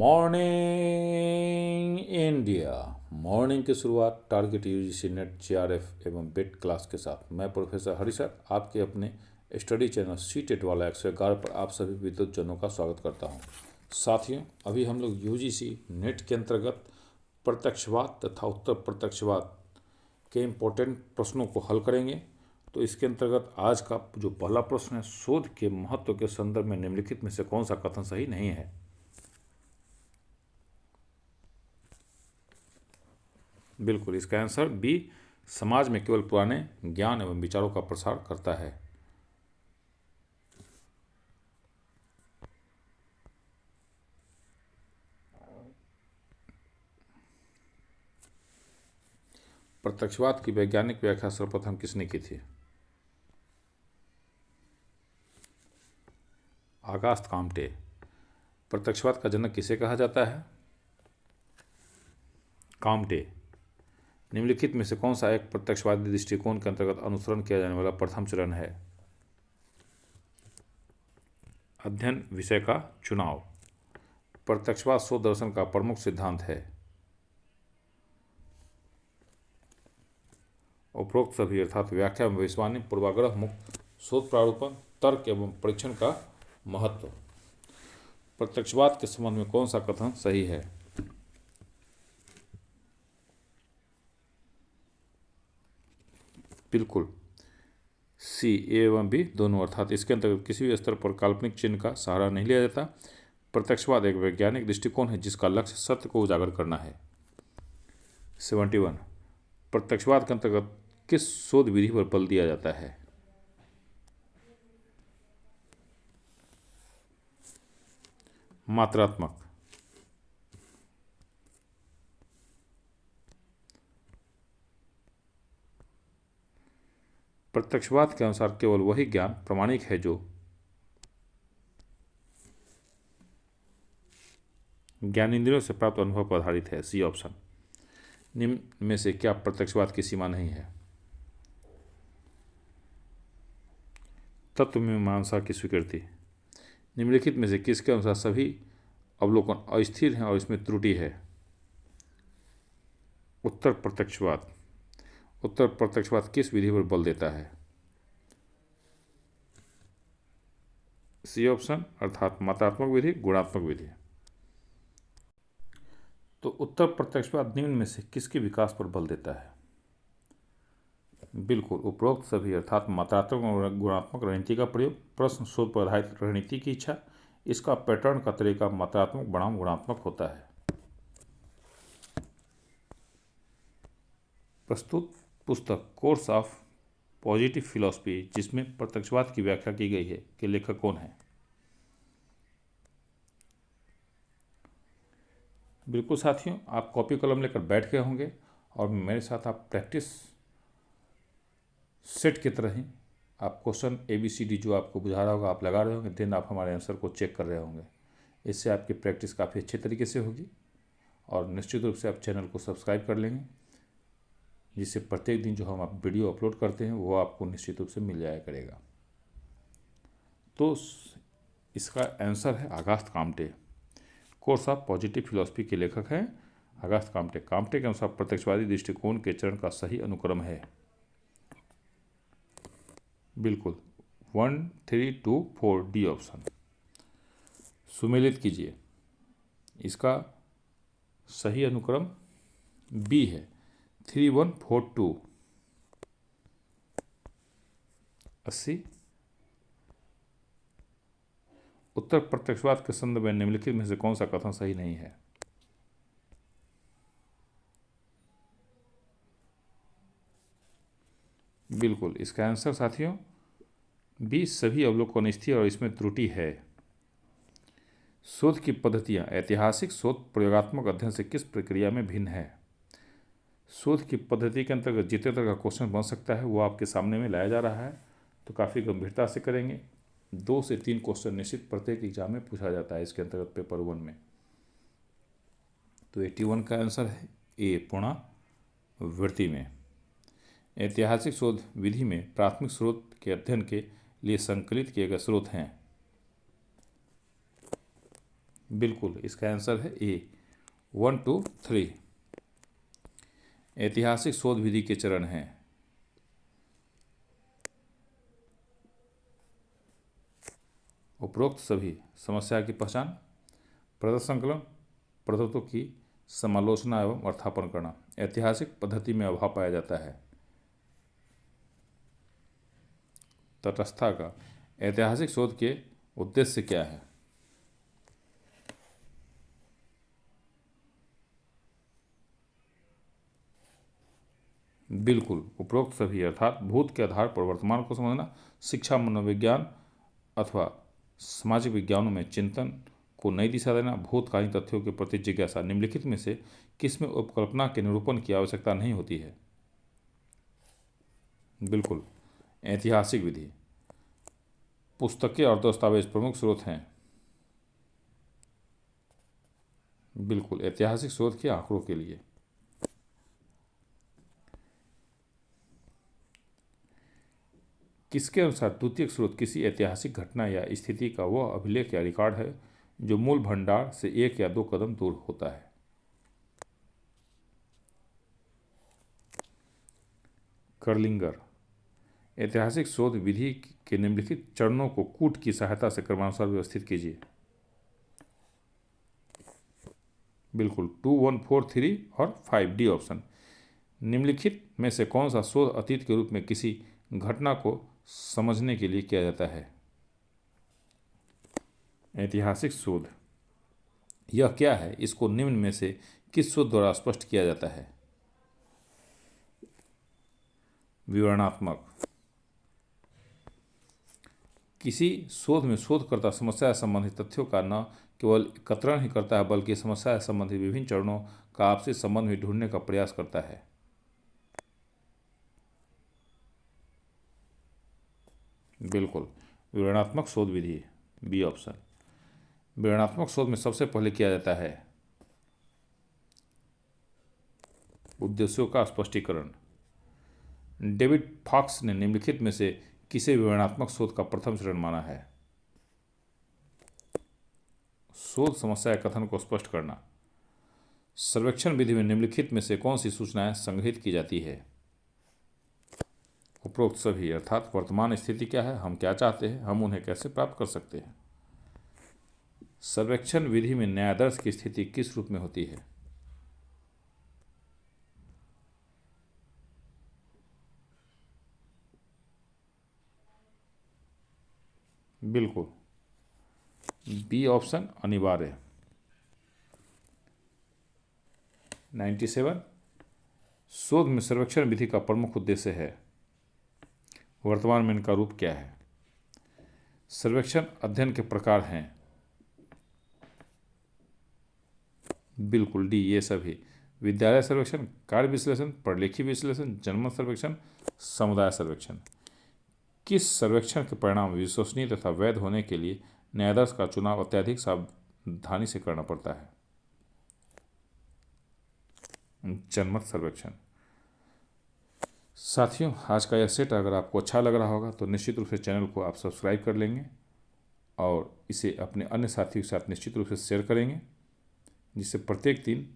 Morning India. Morning की शुरुआत target UGC net JRF एवं बेट क्लास के साथ मैं प्रोफेसर हरि सर आपके अपने स्टडी चैनल सीटेट वाला 111 पर आप सभी विद्युत जनों का स्वागत करता हूं। साथियों, अभी हम लोग यूजीसी नेट के अंतर्गत प्रत्यक्षवाद तथा उत्तर प्रत्यक्षवाद के इम्पोर्टेंट प्रश्नों को हल करेंगे। तो इसके अंतर्गत आज का जो पहला प्रश्न है, शोध के महत्व के संदर्भ में निम्नलिखित में से कौन सा कथन सही नहीं है। बिल्कुल, इसका आंसर बी, समाज में केवल पुराने ज्ञान एवं विचारों का प्रसार करता है। प्रत्यक्षवाद की वैज्ञानिक व्याख्या सर्वप्रथम किसने की थी? आगास्त काम्टे। प्रत्यक्षवाद का जनक किसे कहा जाता है? काम्टे। निम्नलिखित में से कौन सा एक प्रत्यक्षवादी दृष्टिकोण के अंतर्गत अनुसरण किया जाने वाला प्रथम चरण है? अध्ययन विषय का चुनाव। प्रत्यक्षवाद शोध दर्शन का प्रमुख सिद्धांत है। उपरोक्त सभी अर्थात व्याख्या में भविष्यवाणी, पूर्वाग्रह मुक्त शोध प्रारूपण, तर्क एवं परीक्षण का महत्व। प्रत्यक्षवाद के संबंध में कौन सा कथन सही है? बिल्कुल, सी, ए एवं बी दोनों, अर्थात इसके अंतर्गत किसी भी स्तर पर काल्पनिक चिन्ह का सहारा नहीं लिया जाता। प्रत्यक्षवाद एक वैज्ञानिक दृष्टिकोण है जिसका लक्ष्य सत्य को उजागर करना है। 71, प्रत्यक्षवाद के अंतर्गत किस शोध विधि पर बल दिया जाता है? मात्रात्मक। प्रत्यक्षवाद के अनुसार केवल वही ज्ञान प्रामाणिक है जो ज्ञानेंद्रियों से प्राप्त अनुभव पर आधारित है। C option. निम्न में से क्या प्रत्यक्षवाद की सीमा नहीं है? तत्वमीमांसा की स्वीकृति। निम्नलिखित में से किसके अनुसार सभी अवलोकन अस्थिर हैं और इसमें त्रुटि है? उत्तर प्रत्यक्षवाद। उत्तर प्रत्यक्षवाद किस विधि पर बल देता है? सी ऑप्शन, अर्थात मात्रात्मक विधि, गुणात्मक विधि। तो उत्तर प्रत्यक्षवाद निम्न में से किसके विकास पर बल देता है? बिल्कुल, उपरोक्त सभी अर्थात मात्रात्मक और गुणात्मक रणनीति का प्रयोग, प्रश्न शोध पर आधारित रणनीति की इच्छा, इसका पैटर्न का तरीका मात्रात्मक बनाम गुणात्मक होता है। प्रस्तुत पुस्तक कोर्स ऑफ पॉजिटिव फिलॉसफी, जिसमें प्रत्यक्षवाद की व्याख्या की गई है, के लेखक कौन है? बिल्कुल साथियों, आप कॉपी कलम लेकर बैठ गए होंगे और मेरे साथ आप प्रैक्टिस सेट की तरह ही आप क्वेश्चन ABCD जो आपको बुझा रहा होगा आप लगा रहे होंगे, देन आप हमारे आंसर को चेक कर रहे होंगे। इससे आपकी प्रैक्टिस काफ़ी अच्छे तरीके से होगी और निश्चित रूप से आप चैनल को सब्सक्राइब कर लेंगे, जिससे प्रत्येक दिन जो हम आप वीडियो अपलोड करते हैं वो आपको निश्चित रूप से मिल जाया करेगा। तो इसका आंसर है Auguste Comte. Course of positive philosophy के लेखक हैं आगास्त काम्टे। काम्टे के अनुसार प्रत्यक्षवादी दृष्टिकोण के चरण का सही अनुक्रम है। बिल्कुल, 1, 3, 2, 4 डी ऑप्शन। सुमेलित कीजिए, इसका सही अनुक्रम बी है, 3, 1, 4, 2। 80। उत्तर प्रत्यक्षवाद के संदर्भ में निम्नलिखित में से कौन सा कथन सही नहीं है? बिल्कुल, इसका आंसर साथियों बी, सभी अवलोकन स्थिर और इसमें त्रुटि है। शोध की पद्धतियां ऐतिहासिक शोध प्रयोगात्मक अध्ययन से किस प्रक्रिया में भिन्न है? शोध की पद्धति के अंतर्गत जितने तरह का क्वेश्चन बन सकता है वो आपके सामने में लाया जा रहा है, तो काफ़ी गंभीरता से करेंगे। 2 से 3 क्वेश्चन निश्चित प्रत्येक एग्जाम में पूछा जाता है इसके अंतर्गत पेपर 1 में। तो 81 का आंसर है ए, पुनरावृत्ति में। ऐतिहासिक शोध विधि में प्राथमिक स्रोत के अध्ययन के लिए संकलित किए गए स्रोत हैं। बिल्कुल, इसका आंसर है ए। 1 2 3। ऐतिहासिक शोध विधि के चरण हैं। उपरोक्त सभी समस्या की पहचान, प्रदर्शनकलन, प्रदत्तों की समालोचना एवं अर्थापन करना। ऐतिहासिक पद्धति में अभाव पाया जाता है। तटस्थता का ऐतिहासिक शोध के उद्देश्य क्या है? बिल्कुल, उपरोक्त सभी अर्थात भूत के आधार पर वर्तमान को समझना, शिक्षा, मनोविज्ञान अथवा सामाजिक विज्ञानों में चिंतन को नई दिशा देना, भूतकालीन तथ्यों के प्रति जिज्ञासा। निम्नलिखित में से किसमें उपकल्पना के निरूपण की आवश्यकता नहीं होती है? बिल्कुल, ऐतिहासिक विधि। पुस्तकें और दस्तावेज प्रमुख स्रोत हैं। बिल्कुल, ऐतिहासिक शोध के आंकड़ों के लिए। किसके अनुसार द्वितीयक स्रोत किसी ऐतिहासिक घटना या स्थिति का वह अभिलेख या रिकॉर्ड है जो मूल भंडार से 1 या 2 कदम दूर होता है? कर्लिंगर। ऐतिहासिक शोध विधि के निम्नलिखित चरणों को कूट की सहायता से क्रमानुसार व्यवस्थित कीजिए। बिल्कुल, 2 1 4 3 और 5 डी ऑप्शन। निम्नलिखित में से कौन सा शोध अतीत के रूप में किसी घटना को समझने के लिए किया जाता है? ऐतिहासिक शोध। यह क्या है? इसको निम्न में से किस शोध द्वारा स्पष्ट किया जाता है? विवरणात्मक। किसी शोध में शोधकर्ता समस्या से संबंधित तथ्यों का न केवल एकत्रण ही करता है बल्कि समस्या से संबंधित विभिन्न चरणों का आपसी संबंध भी ढूंढने का प्रयास करता है। बिल्कुल, विवरणात्मक शोध विधि, बी ऑप्शन। विवरणात्मक शोध में सबसे पहले किया जाता है उद्देश्यों का स्पष्टीकरण। डेविड फॉक्स ने निम्नलिखित में से किसे विवरणात्मक शोध का प्रथम चरण माना है? शोध समस्या या कथन को स्पष्ट करना। सर्वेक्षण विधि में निम्नलिखित में से कौन सी सूचनाएं संग्रहित की जाती है? उपरोक्त सभी अर्थात वर्तमान स्थिति क्या है, हम क्या चाहते हैं, हम उन्हें कैसे प्राप्त कर सकते हैं। सर्वेक्षण विधि में न्यायादर्श की स्थिति किस रूप में होती है? बिल्कुल, बी ऑप्शन अनिवार्य। 97। शोध में सर्वेक्षण विधि का प्रमुख उद्देश्य है। वर्तमान में इनका रूप क्या है? सर्वेक्षण अध्ययन के प्रकार हैं। बिल्कुल, डी ये सभी। विद्यालय सर्वेक्षण, कार्य विश्लेषण, प्रलेखी विश्लेषण, जनमत सर्वेक्षण, समुदाय सर्वेक्षण। किस सर्वेक्षण के परिणाम विश्वसनीय तथा वैध होने के लिए न्यायाधीश का चुनाव अत्यधिक सावधानी से करना पड़ता है? जनमत सर्वेक्षण। साथियों, आज का यह सेट अगर आपको अच्छा लग रहा होगा तो निश्चित रूप से चैनल को आप सब्सक्राइब कर लेंगे और इसे अपने अन्य साथियों के साथ निश्चित रूप से शेयर करेंगे, जिससे प्रत्येक दिन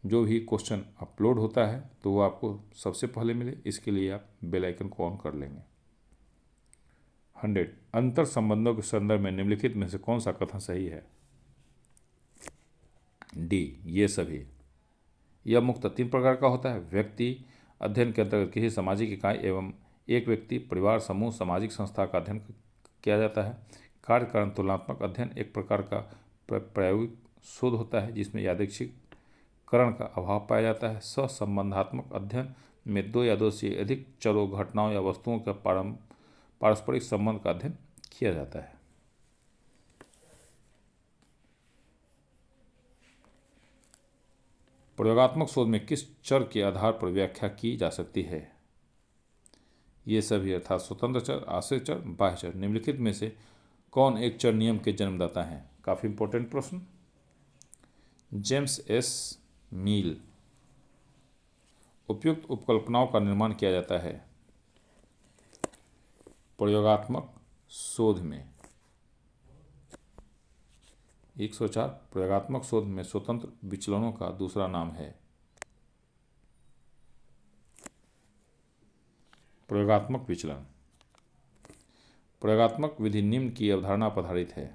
जो भी क्वेश्चन अपलोड होता है तो वो आपको सबसे पहले मिले। इसके लिए आप बेल आइकन को ऑन कर लेंगे। 100। अंतर संबंधों के संदर्भ में निम्नलिखित में से कौन सा कथन सही है? डी ये सभी। यह मुख्यतः 3 प्रकार का होता है। व्यक्ति अध्ययन के अंतर्गत किसी सामाजिक इकाई एवं एक व्यक्ति, परिवार, समूह, सामाजिक संस्था का अध्ययन किया जाता है। कार्य कारण तुलनात्मक अध्ययन एक प्रकार का प्रायोगिक शोध होता है जिसमें यादृच्छिककरण का अभाव पाया जाता है। सहसंबंधात्मक अध्ययन में 2 या 2 से अधिक चरों, घटनाओं या वस्तुओं का पारस्परिक संबंध का अध्ययन किया जाता है। प्रयोगात्मक शोध में किस चर के आधार पर व्याख्या की जा सकती है? ये सभी अर्थात स्वतंत्र चर, आश्रित चर, बाह्य चर। निम्नलिखित में से कौन एक चर नियम के जन्मदाता हैं? काफी इंपॉर्टेंट प्रश्न। जेम्स एस मील। उपयुक्त उपकल्पनाओं का निर्माण किया जाता है प्रयोगात्मक शोध में। 104 प्रयोगात्मक शोध में स्वतंत्र विचलनों का दूसरा नाम है। प्रयोगात्मक विचलन। प्रयोगात्मक विधि निम्न की अवधारणा पर आधारित है।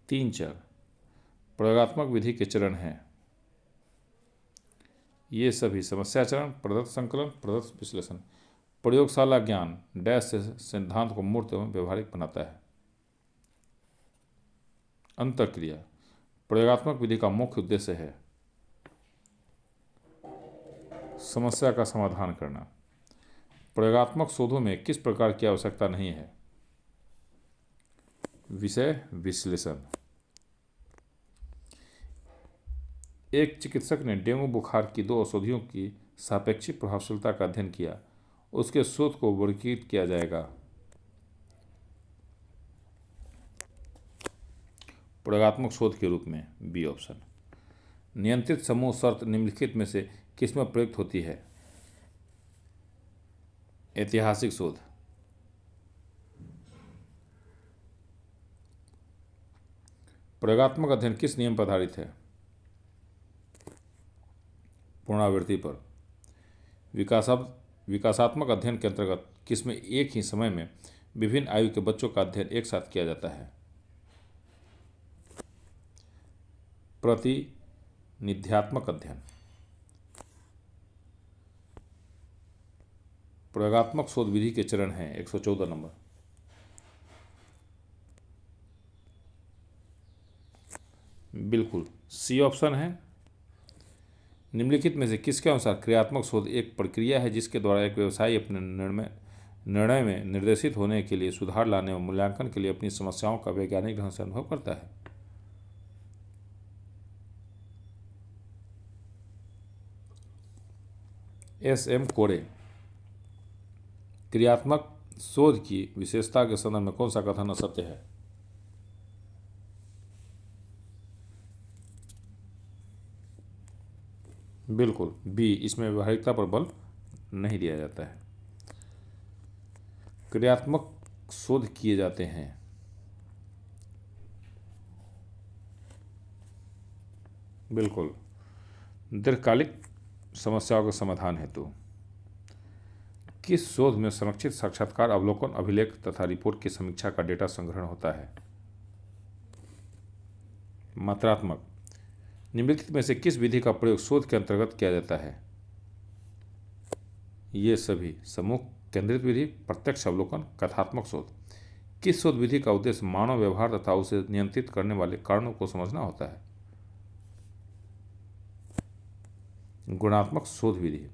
तीन चर प्रयोगात्मक विधि के चरण हैं। ये सभी समस्या चरण, प्रदत्त संकलन, प्रदत्त विश्लेषण। प्रयोगशाला ज्ञान डैश से सिद्धांत को मूर्त एवं व्यवहारिक बनाता है। अंतःक्रिया प्रयोगात्मक विधि का मुख्य उद्देश्य है समस्या का समाधान करना। प्रयोगात्मक शोधों में किस प्रकार की आवश्यकता नहीं है? विषय विश्लेषण। एक चिकित्सक ने डेंगू बुखार की 2 औषधियों की सापेक्षिक प्रभावशीलता का अध्ययन किया। उसके शोध को वर्गीकृत किया जाएगा। प्रयोगात्मक शोध के रूप में। B option. नियंत्रित समूह शर्त निम्नलिखित में से किसमें प्रयुक्त होती है? ऐतिहासिक शोध। प्रयोगात्मक अध्ययन किस नियम पर आधारित है? पुनरावृत्ति पर। विकासात्मक अध्ययन के अंतर्गत किसमें एक ही समय में विभिन्न आयु के बच्चों का अध्ययन एक साथ किया जाता है? प्रतिनिध्यात्मक अध्ययन। प्रयोगात्मक शोध विधि के चरण हैं। 114 नंबर। बिल्कुल सी ऑप्शन है। निम्नलिखित में से किसके अनुसार क्रियात्मक शोध एक प्रक्रिया है जिसके द्वारा एक व्यवसायी अपने निर्णय में निर्देशित होने के लिए, सुधार लाने और मूल्यांकन के लिए अपनी समस्याओं का वैज्ञानिक ढंग से अनुभव करता है? एस.एम. कोरे। क्रियात्मक शोध की विशेषता के संदर्भ में कौन सा कथन असत्य है? बिल्कुल बी, इसमें व्यवहारिकता पर बल नहीं दिया जाता है। क्रियात्मक शोध किए जाते हैं। बिल्कुल दीर्घकालिक समस्याओं के समाधान हेतु। किस शोध में संरक्षित साक्षात्कार, अवलोकन, अभिलेख तथा रिपोर्ट की समीक्षा का डेटा संग्रहण होता है? मात्रात्मक। निम्नलिखित में से किस विधि का प्रयोग शोध के अंतर्गत किया जाता है? ये सभी समूह केंद्रित विधि, प्रत्यक्ष अवलोकन, कथात्मक शोध। किस शोध विधि का उद्देश्य मानव व्यवहार तथा उसे नियंत्रित करने वाले कारणों को समझना होता है? गुणात्मक शोध विधि।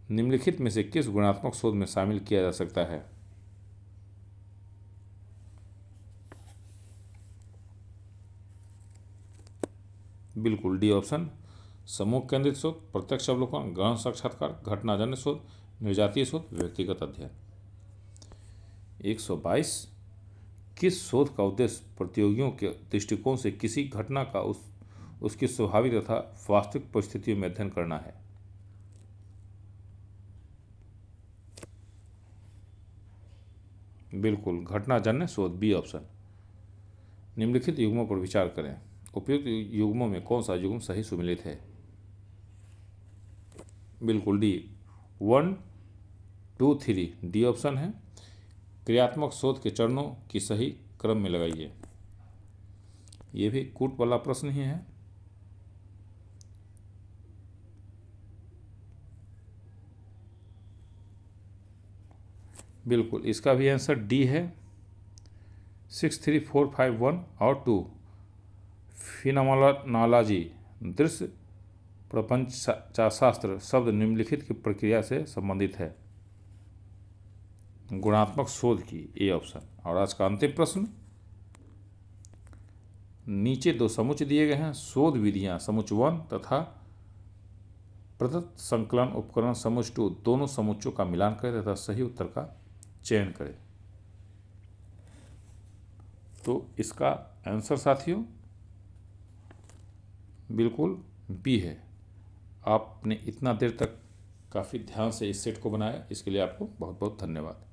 निम्नलिखित में से किस गुणात्मक शोध में शामिल किया जा सकता है? बिल्कुल डी ऑप्शन। समूह केंद्रित शोध, प्रत्यक्ष अवलोकन, गहन साक्षात्कार, घटनाजन्य शोध, निर्जातीय शोध, व्यक्तिगत अध्ययन। 122 किस शोध का उद्देश्य प्रतियोगियों के दृष्टिकोण से किसी घटना का उसकी स्वाभाविक तथा वास्तविक परिस्थितियों में अध्ययन करना है? बिल्कुल घटनाजन्य शोध। B option. निम्नलिखित युग्मों पर विचार करें। उपयुक्त युग्मों में कौन सा युग्म सही सुमेलित है? बिल्कुल डी 1, 2, 3 डी ऑप्शन है। क्रियात्मक शोध के चरणों की सही क्रम में लगाइए। ये भी कूट वाला प्रश्न ही है। बिल्कुल इसका भी आंसर डी है। 6, 3, 4, 5, 1 और 2 फिनोमेनोलॉजी दृश्य प्रपंचशास्त्र शब्द निम्नलिखित की प्रक्रिया से संबंधित है? गुणात्मक शोध की। A option. और आज का अंतिम प्रश्न। नीचे 2 समुच्चय दिए गए हैं। शोध विधियां समुच्चय 1 तथा प्रदत्त संकलन उपकरण समुच्चय 2 दोनों समुच्चयों का मिलान करें तथा सही उत्तर का चयन करें। तो इसका आंसर साथियों बिल्कुल बी है। आपने इतना देर तक काफ़ी ध्यान से इस सेट को बनाया, इसके लिए आपको बहुत बहुत धन्यवाद।